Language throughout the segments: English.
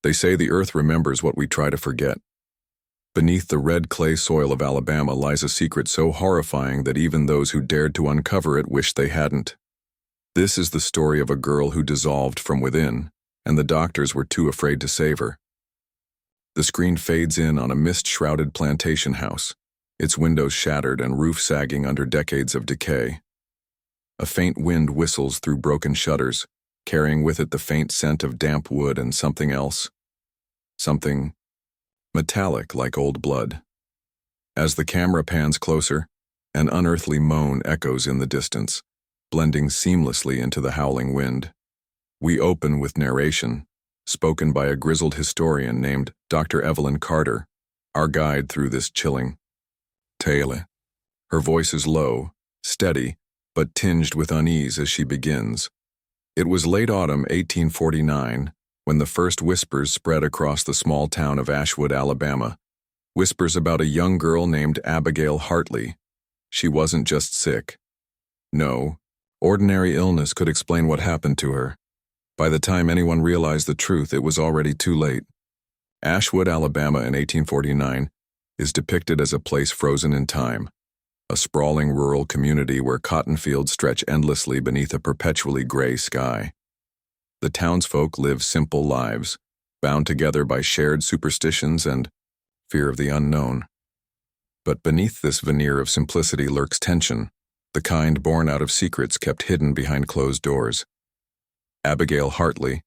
They say the earth remembers what we try to forget. Beneath the red clay soil of Alabama lies a secret so horrifying that even those who dared to uncover it wish they hadn't. This is the story of a girl who dissolved from within, and the doctors were too afraid to save her. The screen fades in on a mist-shrouded plantation house, its windows shattered and roof sagging under decades of decay. A faint wind whistles through broken shutters, carrying with it the faint scent of damp wood and something else. Something metallic like old blood. As the camera pans closer, an unearthly moan echoes in the distance, blending seamlessly into the howling wind. We open with narration, spoken by a grizzled historian named Dr. Evelyn Carter, our guide through this chilling tale. Her voice is low, steady, but tinged with unease as she begins. It was late autumn 1849 when the first whispers spread across the small town of Ashwood, Alabama. Whispers about a young girl named Abigail Hartley. She wasn't just sick. No, ordinary illness could explain what happened to her. By the time anyone realized the truth, it was already too late. Ashwood, Alabama in 1849 is depicted as a place frozen in time, a sprawling rural community where cotton fields stretch endlessly beneath a perpetually gray sky. The townsfolk live simple lives, bound together by shared superstitions and fear of the unknown. But beneath this veneer of simplicity lurks tension, the kind born out of secrets kept hidden behind closed doors. Abigail Hartley,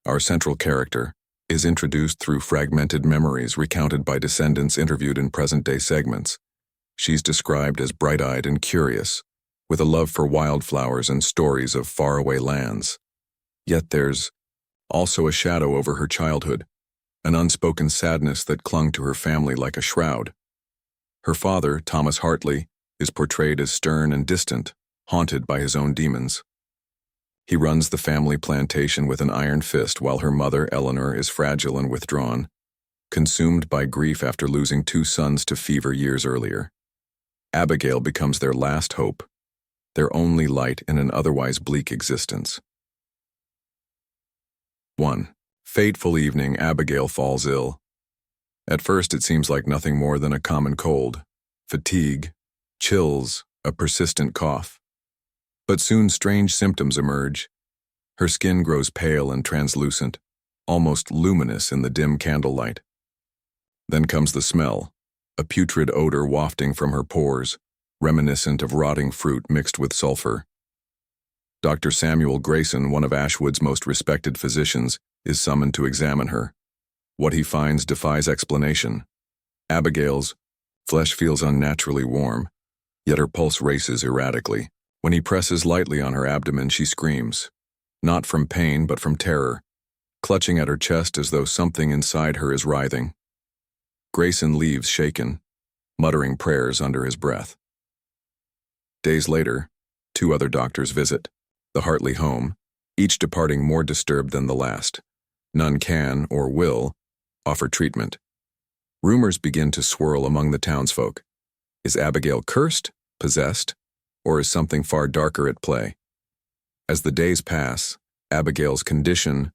our central character, is introduced through fragmented memories recounted by descendants interviewed in present-day segments. She's described as bright-eyed and curious, with a love for wildflowers and stories of faraway lands. Yet there's also a shadow over her childhood, an unspoken sadness that clung to her family like a shroud. Her father, Thomas Hartley, is portrayed as stern and distant, haunted by his own demons. He runs the family plantation with an iron fist while her mother, Eleanor, is fragile and withdrawn, consumed by grief after losing 2 sons to fever years earlier. Abigail becomes their last hope, their only light in an otherwise bleak existence. 1. Fateful evening, Abigail falls ill. At first it seems like nothing more than a common cold, fatigue, chills, a persistent cough. But soon strange symptoms emerge. Her skin grows pale and translucent, almost luminous in the dim candlelight. Then comes the smell, a putrid odor wafting from her pores, reminiscent of rotting fruit mixed with sulfur. Dr. Samuel Grayson, one of Ashwood's most respected physicians, is summoned to examine her. What he finds defies explanation. Abigail's flesh feels unnaturally warm, yet her pulse races erratically. When he presses lightly on her abdomen, she screams, not from pain but from terror, clutching at her chest as though something inside her is writhing. Grayson leaves shaken, muttering prayers under his breath. Days later, 2 other doctors visit the Hartley home, each departing more disturbed than the last. None can, or will, offer treatment. Rumors begin to swirl among the townsfolk. Is Abigail cursed, possessed, or is something far darker at play? As the days pass, Abigail's condition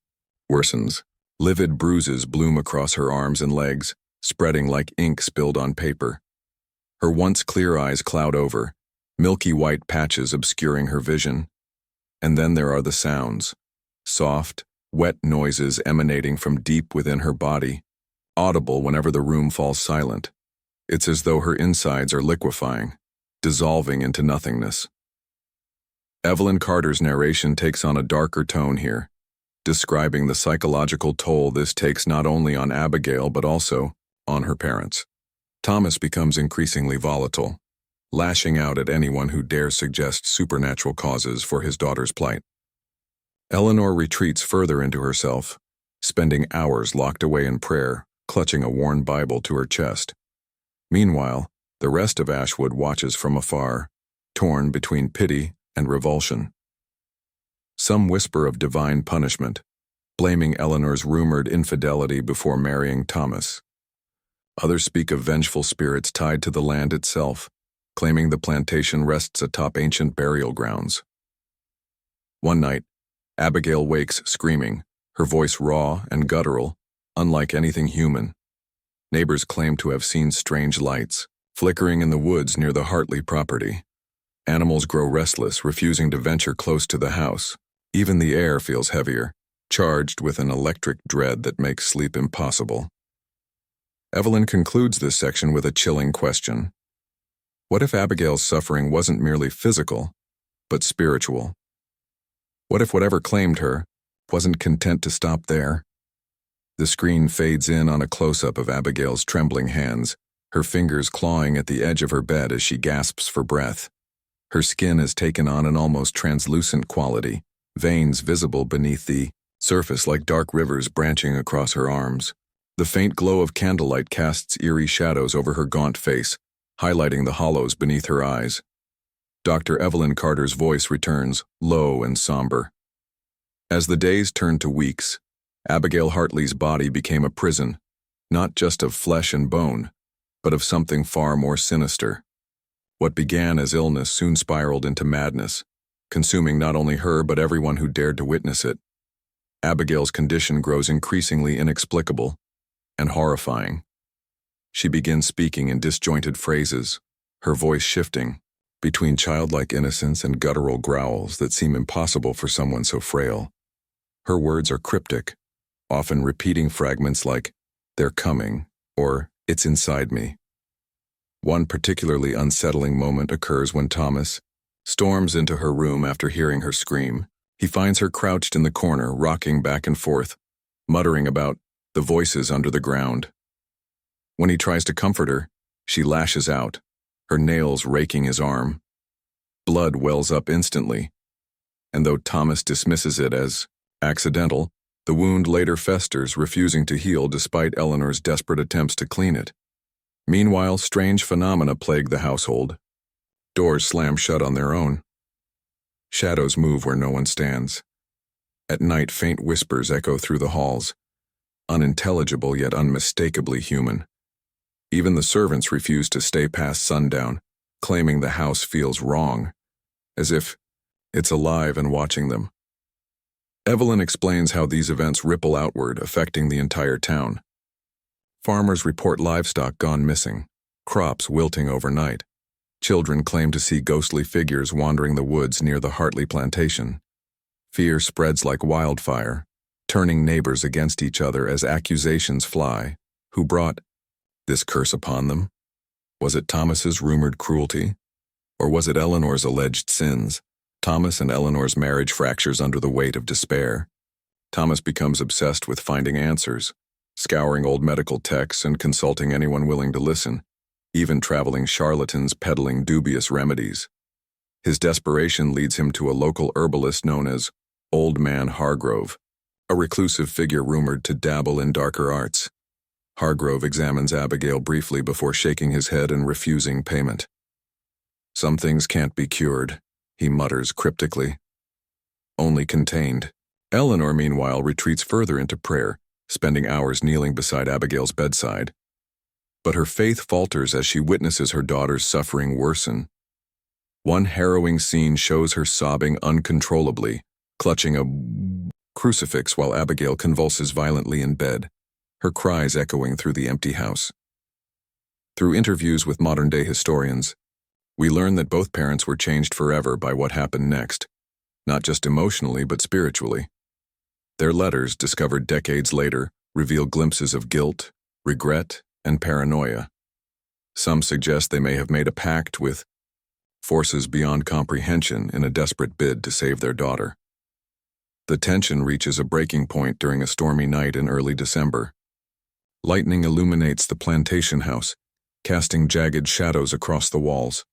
worsens. Livid bruises bloom across her arms and legs, spreading like ink spilled on paper. Her once clear eyes cloud over, milky white patches obscuring her vision. And then there are the sounds, soft, wet noises emanating from deep within her body, audible whenever the room falls silent. It's as though her insides are liquefying, dissolving into nothingness. Evelyn Carter's narration takes on a darker tone here, describing the psychological toll this takes not only on Abigail but also on her parents. Thomas becomes increasingly volatile, lashing out at anyone who dares suggest supernatural causes for his daughter's plight. Eleanor retreats further into herself, spending hours locked away in prayer, clutching a worn Bible to her chest. Meanwhile, the rest of Ashwood watches from afar, torn between pity and revulsion. Some whisper of divine punishment, blaming Eleanor's rumored infidelity before marrying Thomas. Others speak of vengeful spirits tied to the land itself, claiming the plantation rests atop ancient burial grounds. One night, Abigail wakes screaming, her voice raw and guttural, unlike anything human. Neighbors claim to have seen strange lights, flickering in the woods near the Hartley property. Animals grow restless, refusing to venture close to the house. Even the air feels heavier, charged with an electric dread that makes sleep impossible. Evelyn concludes this section with a chilling question. What if Abigail's suffering wasn't merely physical, but spiritual? What if whatever claimed her wasn't content to stop there? The screen fades in on a close-up of Abigail's trembling hands, her fingers clawing at the edge of her bed as she gasps for breath. Her skin has taken on an almost translucent quality, veins visible beneath the surface like dark rivers branching across her arms. The faint glow of candlelight casts eerie shadows over her gaunt face, highlighting the hollows beneath her eyes. Dr. Evelyn Carter's voice returns, low and somber. As the days turned to weeks, Abigail Hartley's body became a prison, not just of flesh and bone, but of something far more sinister. What began as illness soon spiraled into madness, consuming not only her but everyone who dared to witness it. Abigail's condition grows increasingly inexplicable and horrifying. She begins speaking in disjointed phrases, her voice shifting between childlike innocence and guttural growls that seem impossible for someone so frail. Her words are cryptic, often repeating fragments like, "They're coming," or "It's inside me." One particularly unsettling moment occurs when Thomas storms into her room after hearing her scream. He finds her crouched in the corner, rocking back and forth, muttering about the voices under the ground. When he tries to comfort her, she lashes out, her nails raking his arm. Blood wells up instantly, and though Thomas dismisses it as accidental, the wound later festers, refusing to heal despite Eleanor's desperate attempts to clean it. Meanwhile, strange phenomena plague the household. Doors slam shut on their own. Shadows move where no one stands. At night, faint whispers echo through the halls, unintelligible yet unmistakably human. Even the servants refuse to stay past sundown, claiming the house feels wrong, as if it's alive and watching them. Evelyn explains how these events ripple outward, affecting the entire town. Farmers report livestock gone missing, crops wilting overnight. Children claim to see ghostly figures wandering the woods near the Hartley plantation. Fear spreads like wildfire, turning neighbors against each other as accusations fly. Who brought this curse upon them? Was it Thomas's rumored cruelty? Or was it Eleanor's alleged sins? Thomas and Eleanor's marriage fractures under the weight of despair. Thomas becomes obsessed with finding answers, scouring old medical texts and consulting anyone willing to listen, even traveling charlatans peddling dubious remedies. His desperation leads him to a local herbalist known as Old Man Hargrove, a reclusive figure rumored to dabble in darker arts. Hargrove examines Abigail briefly before shaking his head and refusing payment. "Some things can't be cured," he mutters cryptically. "Only contained." Eleanor, meanwhile, retreats further into prayer, spending hours kneeling beside Abigail's bedside. But her faith falters as she witnesses her daughter's suffering worsen. One harrowing scene shows her sobbing uncontrollably, clutching a crucifix while Abigail convulses violently in bed, her cries echoing through the empty house. Through interviews with modern-day historians, we learn that both parents were changed forever by what happened next, not just emotionally but spiritually. Their letters, discovered decades later, reveal glimpses of guilt, regret, and paranoia. Some suggest they may have made a pact with forces beyond comprehension in a desperate bid to save their daughter. The tension reaches a breaking point during a stormy night in early December. Lightning illuminates the plantation house, casting jagged shadows across the walls.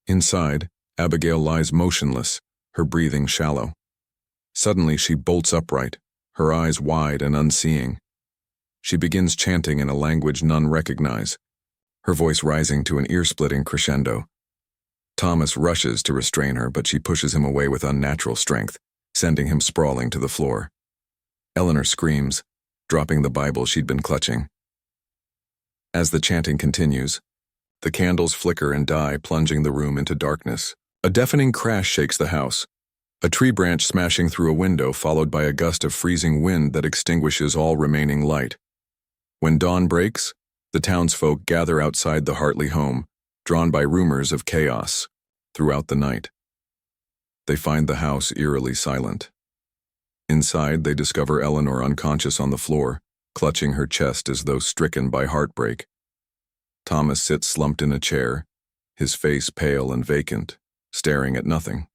Inside, Abigail lies motionless, her breathing shallow. Suddenly she bolts upright, her eyes wide and unseeing. She begins chanting in a language none recognize, her voice rising to an ear-splitting crescendo. Thomas rushes to restrain her, but she pushes him away with unnatural strength, sending him sprawling to the floor. Eleanor screams, dropping the Bible she'd been clutching. As the chanting continues, the candles flicker and die, plunging the room into darkness. A deafening crash shakes the house, A tree branch smashing through a window followed by a gust of freezing wind that extinguishes all remaining light. When dawn breaks, the townsfolk gather outside the Hartley home, drawn by rumors of chaos. Throughout the night, they find the house eerily silent. Inside, they discover Eleanor unconscious on the floor, clutching her chest as though stricken by heartbreak. Thomas sits slumped in a chair, his face pale and vacant, staring at nothing.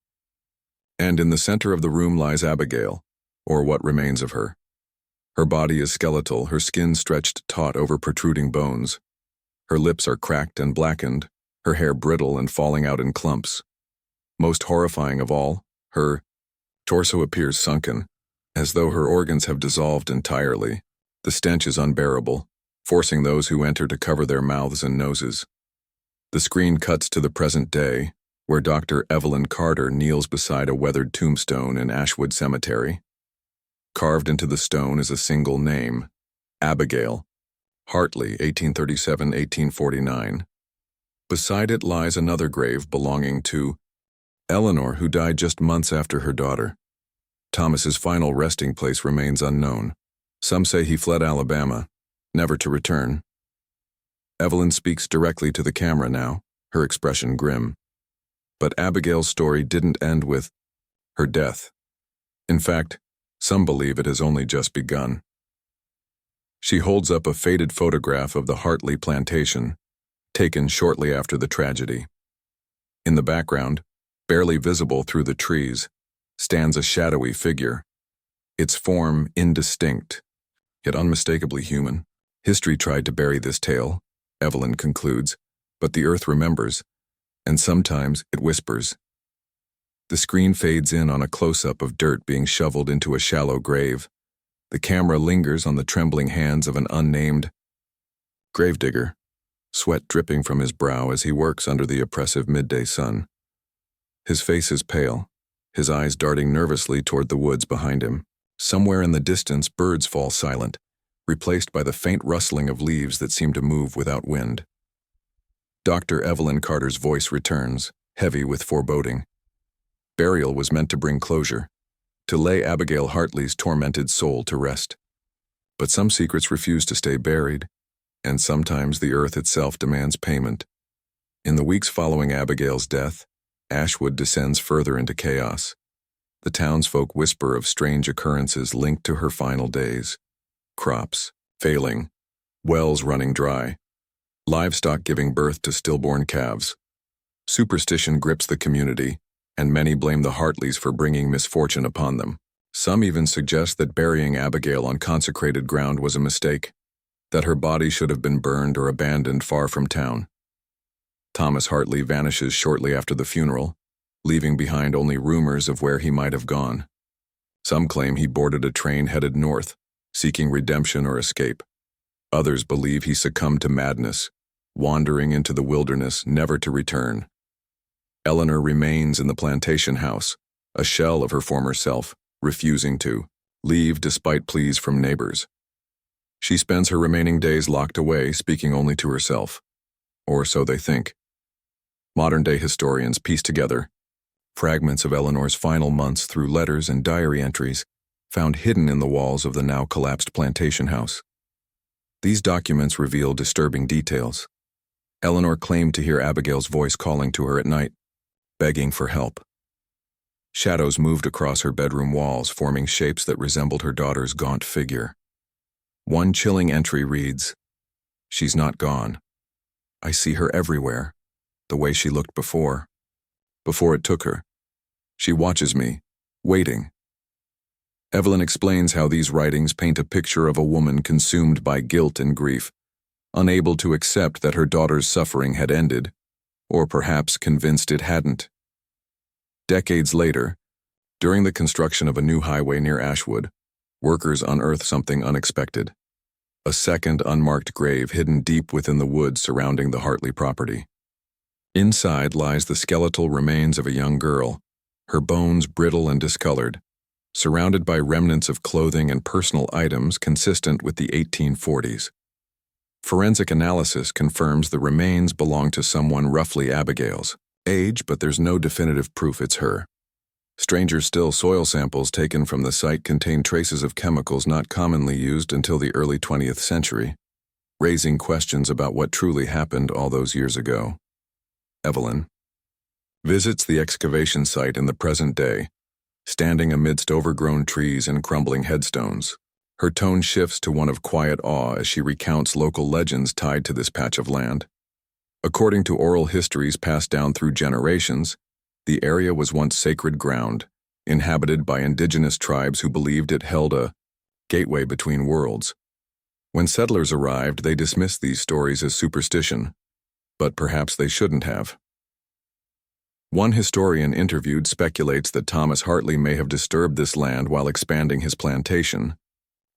And in the center of the room lies Abigail, or what remains of her. Her body is skeletal, her skin stretched taut over protruding bones. Her lips are cracked and blackened, her hair brittle and falling out in clumps. Most horrifying of all, her torso appears sunken, as though her organs have dissolved entirely. The stench is unbearable, forcing those who enter to cover their mouths and noses. The screen cuts to the present day, where Dr. Evelyn Carter kneels beside a weathered tombstone in Ashwood Cemetery. Carved into the stone is a single name, Abigail, Hartley, 1837-1849. Beside it lies another grave belonging to Eleanor, who died just months after her daughter. Thomas's final resting place remains unknown. Some say he fled Alabama, never to return. Evelyn speaks directly to the camera now, her expression grim. But Abigail's story didn't end with her death. In fact, some believe it has only just begun. She holds up a faded photograph of the Hartley plantation, taken shortly after the tragedy. In the background, barely visible through the trees, stands a shadowy figure, its form indistinct, yet unmistakably human. History tried to bury this tale, Evelyn concludes, but the earth remembers, and sometimes it whispers. The screen fades in on a close-up of dirt being shoveled into a shallow grave. The camera lingers on the trembling hands of an unnamed gravedigger, sweat dripping from his brow as he works under the oppressive midday sun. His face is pale, his eyes darting nervously toward the woods behind him. Somewhere in the distance, birds fall silent, replaced by the faint rustling of leaves that seem to move without wind. Dr. Evelyn Carter's voice returns, heavy with foreboding. Burial was meant to bring closure, to lay Abigail Hartley's tormented soul to rest. But some secrets refuse to stay buried, and sometimes the earth itself demands payment. In the weeks following Abigail's death, Ashwood descends further into chaos. The townsfolk whisper of strange occurrences linked to her final days. Crops failing, wells running dry, livestock giving birth to stillborn calves. Superstition grips the community, and many blame the Hartleys for bringing misfortune upon them. Some even suggest that burying Abigail on consecrated ground was a mistake, that her body should have been burned or abandoned far from town. Thomas Hartley vanishes shortly after the funeral, leaving behind only rumors of where he might have gone. Some claim he boarded a train headed north, seeking redemption or escape. Others believe he succumbed to madness, wandering into the wilderness never to return. Eleanor remains in the plantation house, a shell of her former self, refusing to leave despite pleas from neighbors. She spends her remaining days locked away, speaking only to herself. Or so they think. Modern-day historians piece together fragments of Eleanor's final months through letters and diary entries found hidden in the walls of the now collapsed plantation house. These documents reveal disturbing details. Eleanor claimed to hear Abigail's voice calling to her at night, begging for help. Shadows moved across her bedroom walls, forming shapes that resembled her daughter's gaunt figure. One chilling entry reads, "She's not gone. I see her everywhere, the way she looked before it took her. She watches me, waiting." Evelyn explains how these writings paint a picture of a woman consumed by guilt and grief, unable to accept that her daughter's suffering had ended, or perhaps convinced it hadn't. Decades later, during the construction of a new highway near Ashwood, workers unearth something unexpected. A second unmarked grave hidden deep within the woods surrounding the Hartley property. Inside lies the skeletal remains of a young girl, her bones brittle and discolored, surrounded by remnants of clothing and personal items consistent with the 1840s. Forensic analysis confirms the remains belong to someone roughly Abigail's age, but there's no definitive proof it's her. Stranger still, soil samples taken from the site contain traces of chemicals not commonly used until the early 20th century, raising questions about what truly happened all those years ago. Evelyn visits the excavation site in the present day, standing amidst overgrown trees and crumbling headstones. Her tone shifts to one of quiet awe as she recounts local legends tied to this patch of land. According to oral histories passed down through generations, the area was once sacred ground, inhabited by indigenous tribes who believed it held a gateway between worlds. When settlers arrived, they dismissed these stories as superstition, but perhaps they shouldn't have. One historian interviewed speculates that Thomas Hartley may have disturbed this land while expanding his plantation,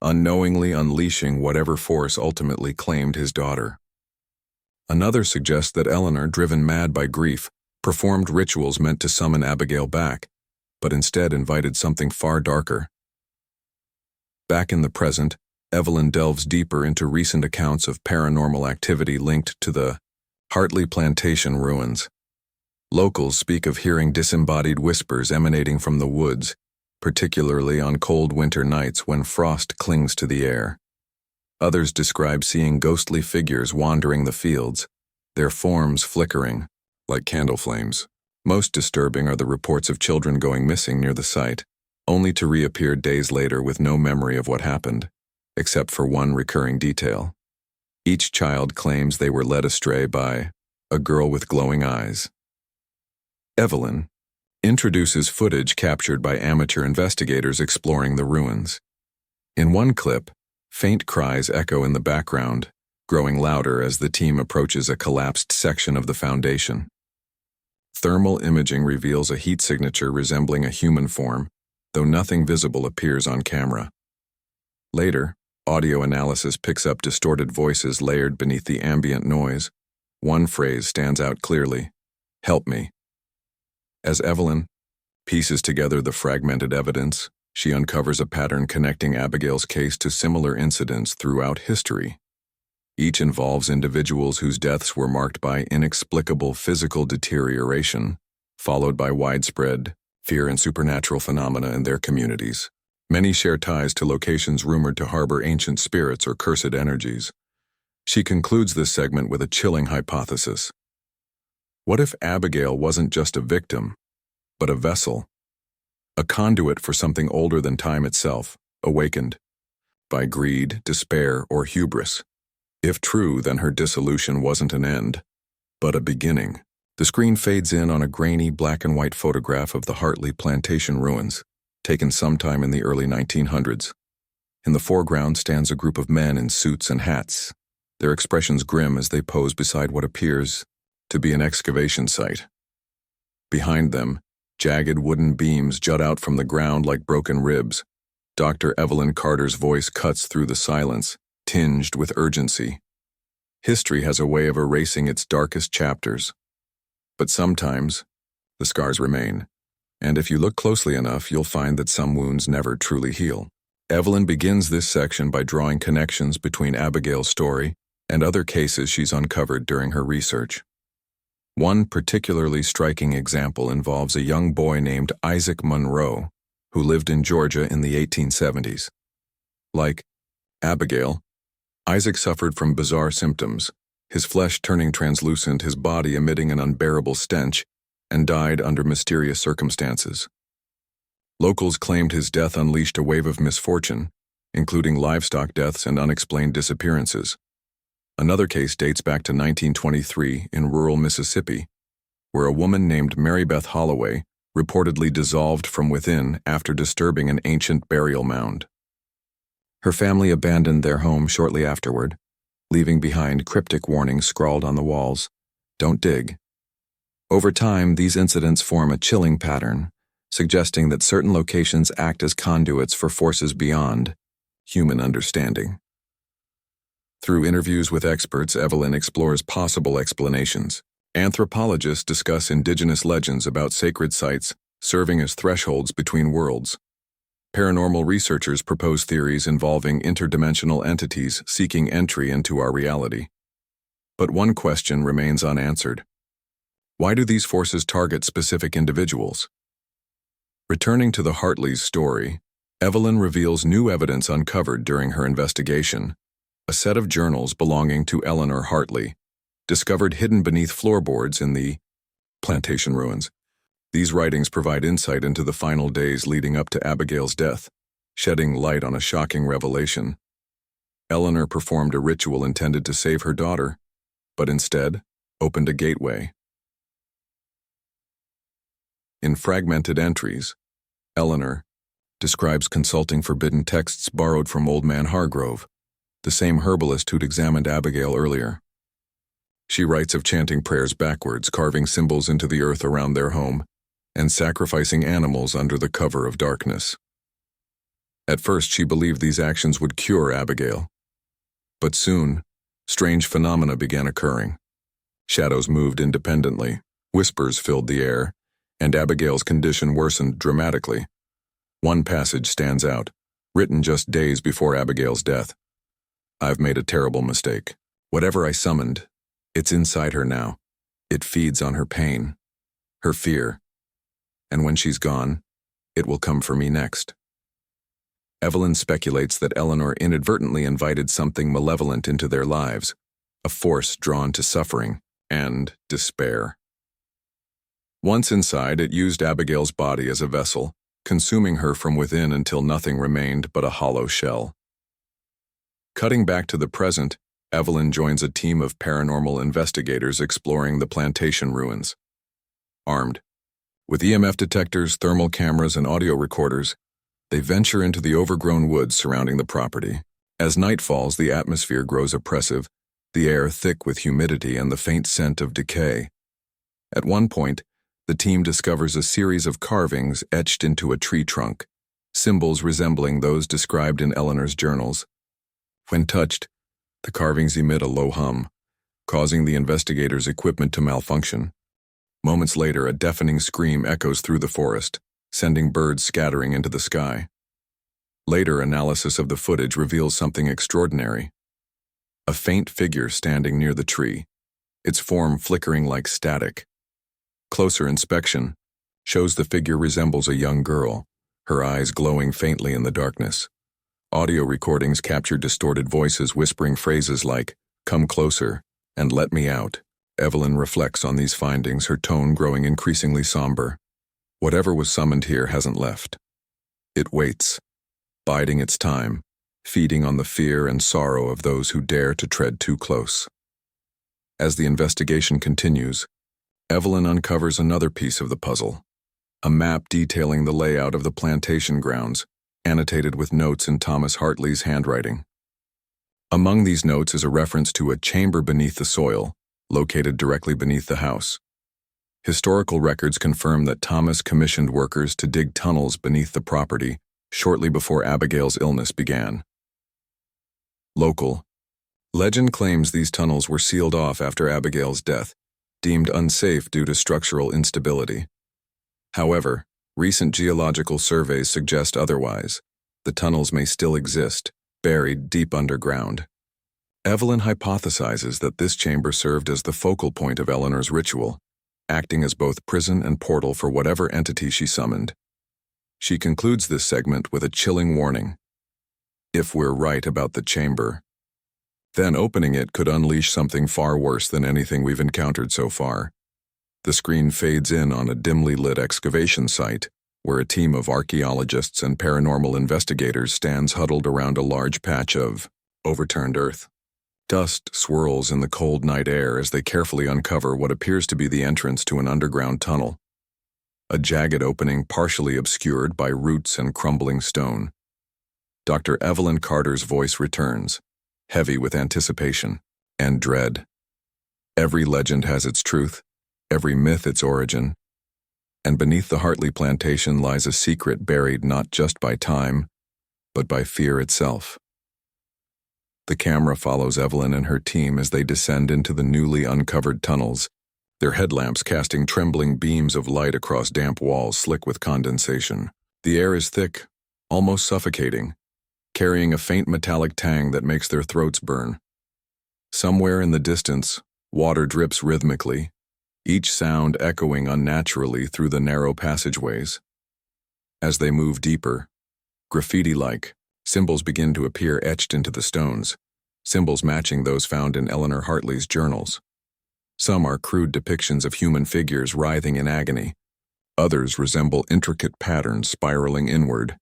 unknowingly unleashing whatever force ultimately claimed his daughter. Another suggests that Eleanor, driven mad by grief, performed rituals meant to summon Abigail back, but instead invited something far darker. Back in the present, Evelyn delves deeper into recent accounts of paranormal activity linked to the Hartley plantation ruins. Locals speak of hearing disembodied whispers emanating from the woods, particularly on cold winter nights when frost clings to the air. Others describe seeing ghostly figures wandering the fields, their forms flickering, like candle flames. Most disturbing are the reports of children going missing near the site, only to reappear days later with no memory of what happened, except for one recurring detail. Each child claims they were led astray by a girl with glowing eyes. Evelyn introduces footage captured by amateur investigators exploring the ruins. In one clip, faint cries echo in the background, growing louder as the team approaches a collapsed section of the foundation. Thermal imaging reveals a heat signature resembling a human form, though nothing visible appears on camera. Later, audio analysis picks up distorted voices layered beneath the ambient noise. One phrase stands out clearly: "Help me." As Evelyn pieces together the fragmented evidence, she uncovers a pattern connecting Abigail's case to similar incidents throughout history. Each involves individuals whose deaths were marked by inexplicable physical deterioration, followed by widespread fear and supernatural phenomena in their communities. Many share ties to locations rumored to harbor ancient spirits or cursed energies. She concludes this segment with a chilling hypothesis. What if Abigail wasn't just a victim, but a vessel, a conduit for something older than time itself, awakened by greed, despair, or hubris? If true, then her dissolution wasn't an end, but a beginning. The screen fades in on a grainy black and white photograph of the Hartley plantation ruins, taken sometime in the early 1900s. In the foreground stands a group of men in suits and hats, their expressions grim as they pose beside what appears to be an excavation site. Behind them, jagged wooden beams jut out from the ground like broken ribs. Dr. Evelyn Carter's voice cuts through the silence, tinged with urgency. History has a way of erasing its darkest chapters. But sometimes, the scars remain. And if you look closely enough, you'll find that some wounds never truly heal. Evelyn begins this section by drawing connections between Abigail's story and other cases she's uncovered during her research. One particularly striking example involves a young boy named Isaac Monroe, who lived in Georgia in the 1870s. Like Abigail, Isaac suffered from bizarre symptoms, his flesh turning translucent, his body emitting an unbearable stench, and died under mysterious circumstances. Locals claimed his death unleashed a wave of misfortune, including livestock deaths and unexplained disappearances. Another case dates back to 1923 in rural Mississippi, where a woman named Mary Beth Holloway reportedly dissolved from within after disturbing an ancient burial mound. Her family abandoned their home shortly afterward, leaving behind cryptic warnings scrawled on the walls: "Don't dig." Over time, these incidents form a chilling pattern, suggesting that certain locations act as conduits for forces beyond human understanding. Through interviews with experts, Evelyn explores possible explanations. Anthropologists discuss indigenous legends about sacred sites serving as thresholds between worlds. Paranormal researchers propose theories involving interdimensional entities seeking entry into our reality. But one question remains unanswered. Why do these forces target specific individuals? Returning to the Hartleys' story, Evelyn reveals new evidence uncovered during her investigation. A set of journals belonging to Eleanor Hartley, discovered hidden beneath floorboards in the plantation ruins. These writings provide insight into the final days leading up to Abigail's death, shedding light on a shocking revelation. Eleanor performed a ritual intended to save her daughter, but instead opened a gateway. In fragmented entries, Eleanor describes consulting forbidden texts borrowed from Old Man Hargrove, the same herbalist who'd examined Abigail earlier. She writes of chanting prayers backwards, carving symbols into the earth around their home, and sacrificing animals under the cover of darkness. At first, she believed these actions would cure Abigail. But soon, strange phenomena began occurring. Shadows moved independently, whispers filled the air, and Abigail's condition worsened dramatically. One passage stands out, written just days before Abigail's death. "I've made a terrible mistake. Whatever I summoned, it's inside her now. It feeds on her pain, her fear, and when she's gone, it will come for me next." Evelyn speculates that Eleanor inadvertently invited something malevolent into their lives, a force drawn to suffering and despair. Once inside, it used Abigail's body as a vessel, consuming her from within until nothing remained but a hollow shell. Cutting back to the present, Evelyn joins a team of paranormal investigators exploring the plantation ruins. Armed with EMF detectors, thermal cameras, and audio recorders, they venture into the overgrown woods surrounding the property. As night falls, the atmosphere grows oppressive, the air thick with humidity and the faint scent of decay. At one point, the team discovers a series of carvings etched into a tree trunk, symbols resembling those described in Eleanor's journals. When touched, the carvings emit a low hum, causing the investigators' equipment to malfunction. Moments later, a deafening scream echoes through the forest, sending birds scattering into the sky. Later analysis of the footage reveals something extraordinary. A faint figure standing near the tree, its form flickering like static. Closer inspection shows the figure resembles a young girl, her eyes glowing faintly in the darkness. Audio recordings capture distorted voices whispering phrases like, "Come closer," and "Let me out." Evelyn reflects on these findings, her tone growing increasingly somber. Whatever was summoned here hasn't left. It waits, biding its time, feeding on the fear and sorrow of those who dare to tread too close. As the investigation continues, Evelyn uncovers another piece of the puzzle, a map detailing the layout of the plantation grounds, annotated with notes in Thomas Hartley's handwriting. Among these notes is a reference to a chamber beneath the soil, located directly beneath the house. Historical records confirm that Thomas commissioned workers to dig tunnels beneath the property shortly before Abigail's illness began. Local legend claims these tunnels were sealed off after Abigail's death, deemed unsafe due to structural instability. However, recent geological surveys suggest otherwise. The tunnels may still exist, buried deep underground. Evelyn hypothesizes that this chamber served as the focal point of Eleanor's ritual, acting as both prison and portal for whatever entity she summoned. She concludes this segment with a chilling warning. If we're right about the chamber, then opening it could unleash something far worse than anything we've encountered so far. The screen fades in on a dimly lit excavation site, where a team of archaeologists and paranormal investigators stands huddled around a large patch of overturned earth. Dust swirls in the cold night air as they carefully uncover what appears to be the entrance to an underground tunnel, a jagged opening partially obscured by roots and crumbling stone. Dr. Evelyn Carter's voice returns, heavy with anticipation and dread. Every legend has its truth, every myth its origin, and beneath the Hartley plantation lies a secret buried not just by time, but by fear itself. The camera follows Evelyn and her team as they descend into the newly uncovered tunnels, their headlamps casting trembling beams of light across damp walls slick with condensation. The air is thick, almost suffocating, carrying a faint metallic tang that makes their throats burn. Somewhere in the distance, water drips rhythmically, each sound echoing unnaturally through the narrow passageways. As they move deeper, graffiti-like, symbols begin to appear etched into the stones, symbols matching those found in Eleanor Hartley's journals. Some are crude depictions of human figures writhing in agony. Others resemble intricate patterns spiraling inward,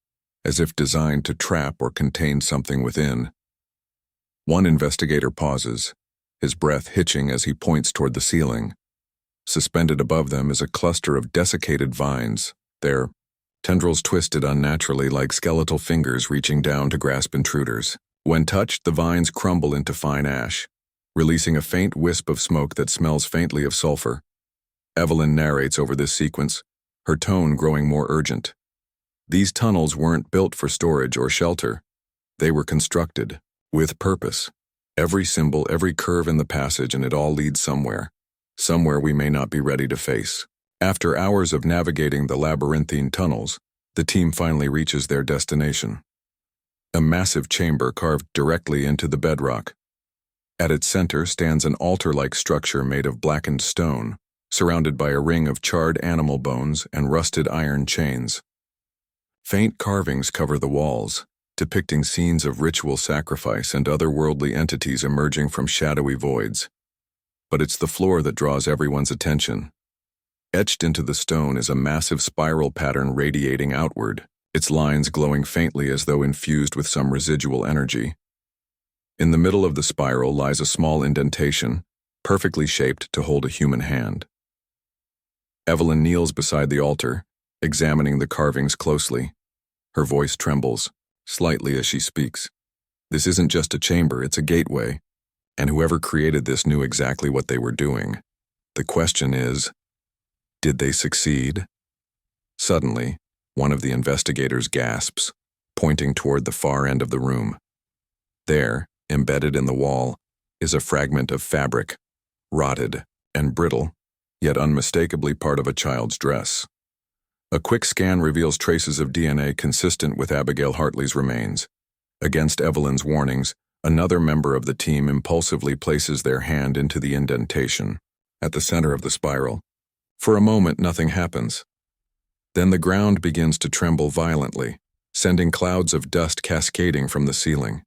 as if designed to trap or contain something within. One investigator pauses, his breath hitching as he points toward the ceiling. Suspended above them is a cluster of desiccated vines, their tendrils twisted unnaturally like skeletal fingers reaching down to grasp intruders. When touched, the vines crumble into fine ash, releasing a faint wisp of smoke that smells faintly of sulfur. Evelyn narrates over this sequence, her tone growing more urgent. These tunnels weren't built for storage or shelter. They were constructed with purpose. Every symbol, every curve in the passage, and it all leads somewhere. Somewhere we may not be ready to face. After hours of navigating the labyrinthine tunnels, the team finally reaches their destination. A massive chamber carved directly into the bedrock. At its center stands an altar-like structure made of blackened stone, surrounded by a ring of charred animal bones and rusted iron chains. Faint carvings cover the walls, depicting scenes of ritual sacrifice and otherworldly entities emerging from shadowy voids. But it's the floor that draws everyone's attention. Etched into the stone is a massive spiral pattern radiating outward, its lines glowing faintly as though infused with some residual energy. In the middle of the spiral lies a small indentation, perfectly shaped to hold a human hand. Evelyn kneels beside the altar, examining the carvings closely. Her voice trembles, slightly as she speaks. This isn't just a chamber, it's a gateway, and whoever created this knew exactly what they were doing. The question is, did they succeed? Suddenly, one of the investigators gasps, pointing toward the far end of the room. There, embedded in the wall, is a fragment of fabric, rotted and brittle, yet unmistakably part of a child's dress. A quick scan reveals traces of DNA consistent with Abigail Hartley's remains. Against Evelyn's warnings, another member of the team impulsively places their hand into the indentation, at the center of the spiral. For a moment, nothing happens. Then the ground begins to tremble violently, sending clouds of dust cascading from the ceiling.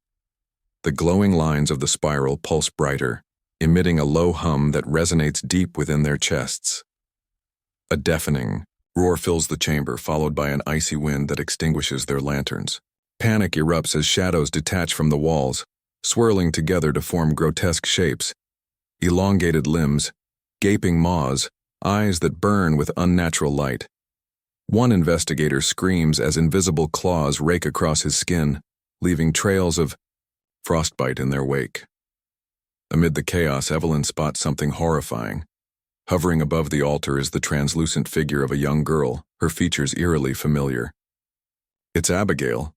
The glowing lines of the spiral pulse brighter, emitting a low hum that resonates deep within their chests. A deafening roar fills the chamber, followed by an icy wind that extinguishes their lanterns. Panic erupts as shadows detach from the walls, swirling together to form grotesque shapes. Elongated limbs, gaping maws, eyes that burn with unnatural light. One investigator screams as invisible claws rake across his skin, leaving trails of frostbite in their wake. Amid the chaos, Evelyn spots something horrifying. Hovering above the altar is the translucent figure of a young girl, her features eerily familiar. It's Abigail,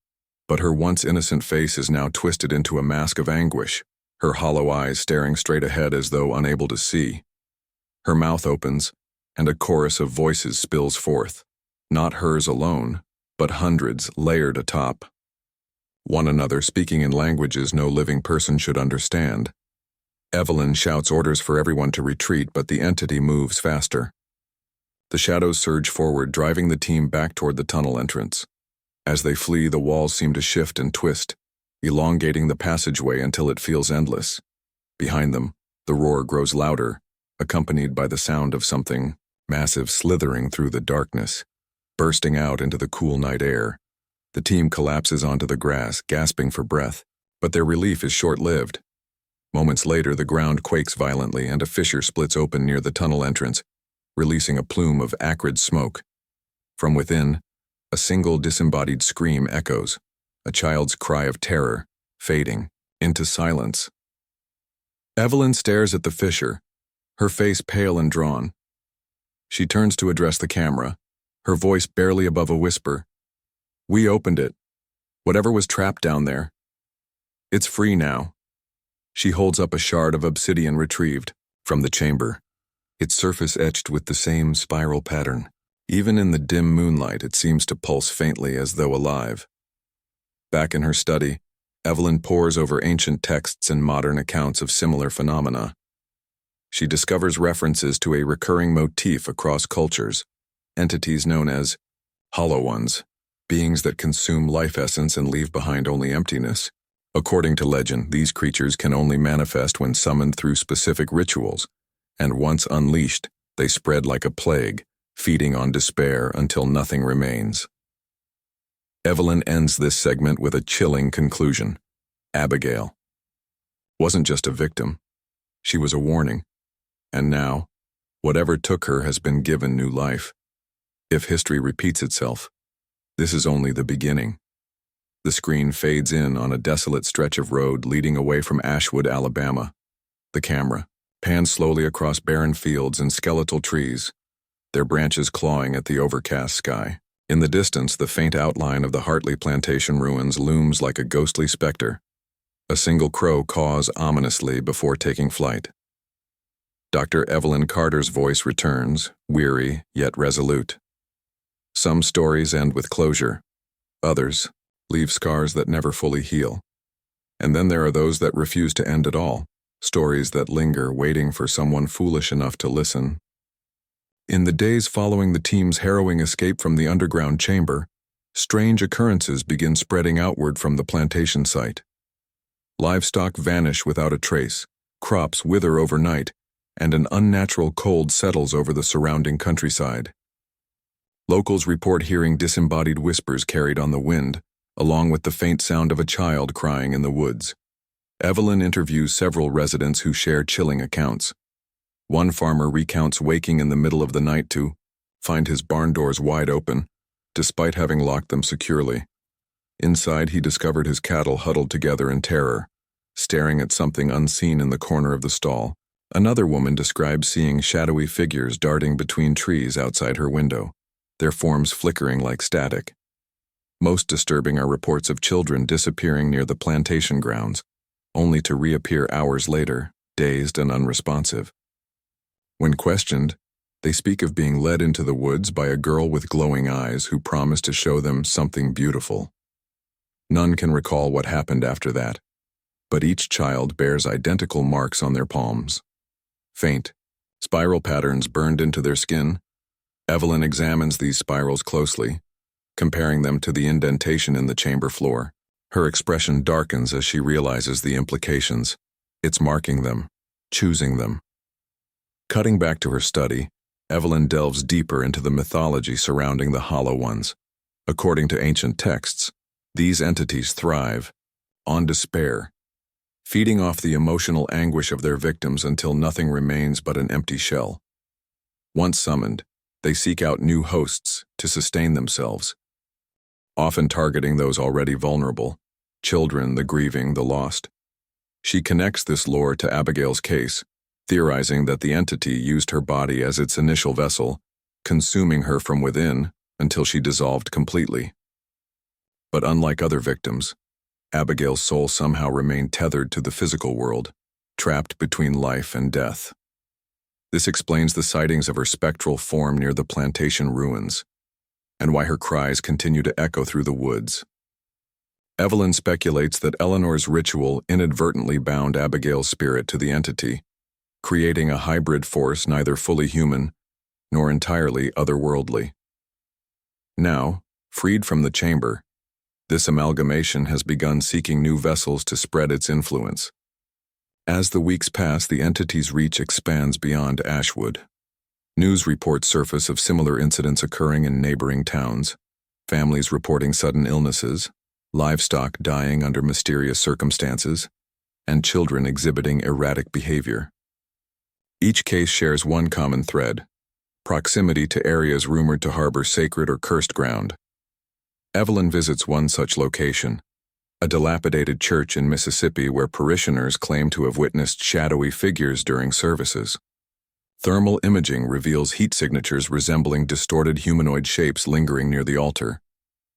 but her once innocent face is now twisted into a mask of anguish, her hollow eyes staring straight ahead as though unable to see. Her mouth opens, and a chorus of voices spills forth, not hers alone, but hundreds layered atop. One another speaking in languages no living person should understand. Evelyn shouts orders for everyone to retreat, but the entity moves faster. The shadows surge forward, driving the team back toward the tunnel entrance. As they flee, the walls seem to shift and twist, elongating the passageway until it feels endless. Behind them, the roar grows louder, accompanied by the sound of something massive slithering through the darkness, bursting out into the cool night air. The team collapses onto the grass, gasping for breath, but their relief is short-lived. Moments later, the ground quakes violently and a fissure splits open near the tunnel entrance, releasing a plume of acrid smoke. From within, a single disembodied scream echoes, a child's cry of terror, fading into silence. Evelyn stares at the fissure, her face pale and drawn. She turns to address the camera, her voice barely above a whisper. "We opened it. Whatever was trapped down there. It's free now." She holds up a shard of obsidian retrieved from the chamber, its surface etched with the same spiral pattern. Even in the dim moonlight, it seems to pulse faintly as though alive. Back in her study, Evelyn pores over ancient texts and modern accounts of similar phenomena. She discovers references to a recurring motif across cultures, entities known as Hollow Ones, beings that consume life essence and leave behind only emptiness. According to legend, these creatures can only manifest when summoned through specific rituals, and once unleashed, they spread like a plague, feeding on despair until nothing remains. Evelyn ends this segment with a chilling conclusion. Abigail wasn't just a victim. She was a warning. And now, whatever took her has been given new life. If history repeats itself, this is only the beginning. The screen fades in on a desolate stretch of road leading away from Ashwood, Alabama. The camera pans slowly across barren fields and skeletal trees, their branches clawing at the overcast sky. In the distance, the faint outline of the Hartley plantation ruins looms like a ghostly specter. A single crow caws ominously before taking flight. Dr. Evelyn Carter's voice returns, weary yet resolute. Some stories end with closure. Others leave scars that never fully heal. And then there are those that refuse to end at all, stories that linger, waiting for someone foolish enough to listen. In the days following the team's harrowing escape from the underground chamber, strange occurrences begin spreading outward from the plantation site. Livestock vanish without a trace, crops wither overnight, and an unnatural cold settles over the surrounding countryside. Locals report hearing disembodied whispers carried on the wind, along with the faint sound of a child crying in the woods. Evelyn interviews several residents who share chilling accounts. One farmer recounts waking in the middle of the night to find his barn doors wide open, despite having locked them securely. Inside, he discovered his cattle huddled together in terror, staring at something unseen in the corner of the stall. Another woman described seeing shadowy figures darting between trees outside her window, their forms flickering like static. Most disturbing are reports of children disappearing near the plantation grounds, only to reappear hours later, dazed and unresponsive. When questioned, they speak of being led into the woods by a girl with glowing eyes who promised to show them something beautiful. None can recall what happened after that, but each child bears identical marks on their palms. Faint, spiral patterns burned into their skin. Evelyn examines these spirals closely, comparing them to the indentation in the chamber floor. Her expression darkens as she realizes the implications. It's marking them, choosing them. Cutting back to her study, Evelyn delves deeper into the mythology surrounding the Hollow Ones. According to ancient texts, these entities thrive on despair, feeding off the emotional anguish of their victims until nothing remains but an empty shell. Once summoned, they seek out new hosts to sustain themselves, often targeting those already vulnerable, children, the grieving, the lost. She connects this lore to Abigail's case, theorizing that the entity used her body as its initial vessel, consuming her from within until she dissolved completely. But unlike other victims, Abigail's soul somehow remained tethered to the physical world, trapped between life and death. This explains the sightings of her spectral form near the plantation ruins, and why her cries continue to echo through the woods. Evelyn speculates that Eleanor's ritual inadvertently bound Abigail's spirit to the entity, creating a hybrid force neither fully human nor entirely otherworldly. Now, freed from the chamber, this amalgamation has begun seeking new vessels to spread its influence. As the weeks pass, the entity's reach expands beyond Ashwood. News reports surface of similar incidents occurring in neighboring towns, families reporting sudden illnesses, livestock dying under mysterious circumstances, and children exhibiting erratic behavior. Each case shares one common thread: proximity to areas rumored to harbor sacred or cursed ground. Evelyn visits one such location, a dilapidated church in Mississippi where parishioners claim to have witnessed shadowy figures during services. Thermal imaging reveals heat signatures resembling distorted humanoid shapes lingering near the altar.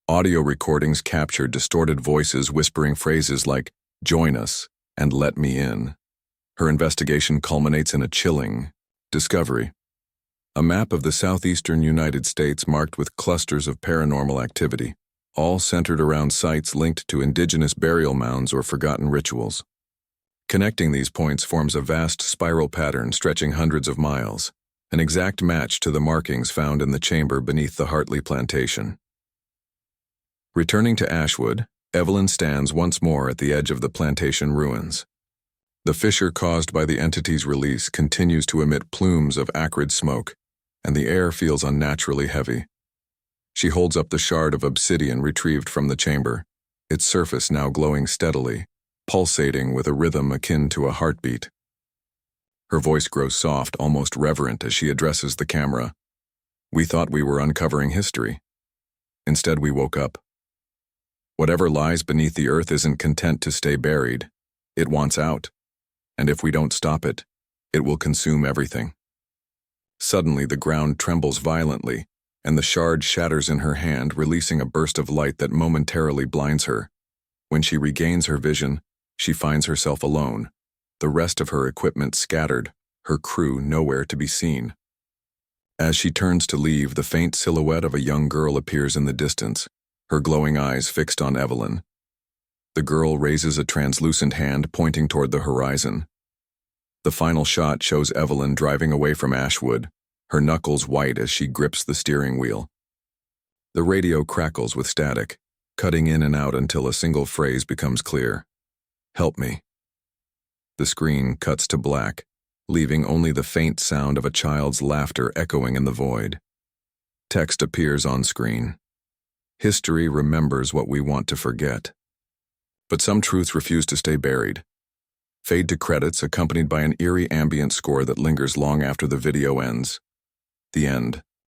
Audio recordings capture distorted voices whispering phrases like, "Join us," and "Let me in." Her investigation culminates in a chilling discovery: a map of the southeastern United States marked with clusters of paranormal activity, all centered around sites linked to indigenous burial mounds or forgotten rituals. Connecting these points forms a vast spiral pattern stretching hundreds of miles, an exact match to the markings found in the chamber beneath the Hartley plantation. Returning to Ashwood, Evelyn stands once more at the edge of the plantation ruins. The fissure caused by the entity's release continues to emit plumes of acrid smoke, and the air feels unnaturally heavy. She holds up the shard of obsidian retrieved from the chamber, its surface now glowing steadily, pulsating with a rhythm akin to a heartbeat. Her voice grows soft, almost reverent, as she addresses the camera. We thought we were uncovering history. Instead, we woke up. Whatever lies beneath the earth isn't content to stay buried. It wants out. And if we don't stop it, it will consume everything. Suddenly, the ground trembles violently, and the shard shatters in her hand, releasing a burst of light that momentarily blinds her. When she regains her vision, she finds herself alone, the rest of her equipment scattered, her crew nowhere to be seen. As she turns to leave, the faint silhouette of a young girl appears in the distance, her glowing eyes fixed on Evelyn. The girl raises a translucent hand pointing toward the horizon. The final shot shows Evelyn driving away from Ashwood, her knuckles white as she grips the steering wheel. The radio crackles with static, cutting in and out until a single phrase becomes clear. "Help me." The screen cuts to black, leaving only the faint sound of a child's laughter echoing in the void. Text appears on screen. History remembers what we want to forget. But some truths refuse to stay buried. Fade to credits accompanied by an eerie ambient score that lingers long after the video ends. The end.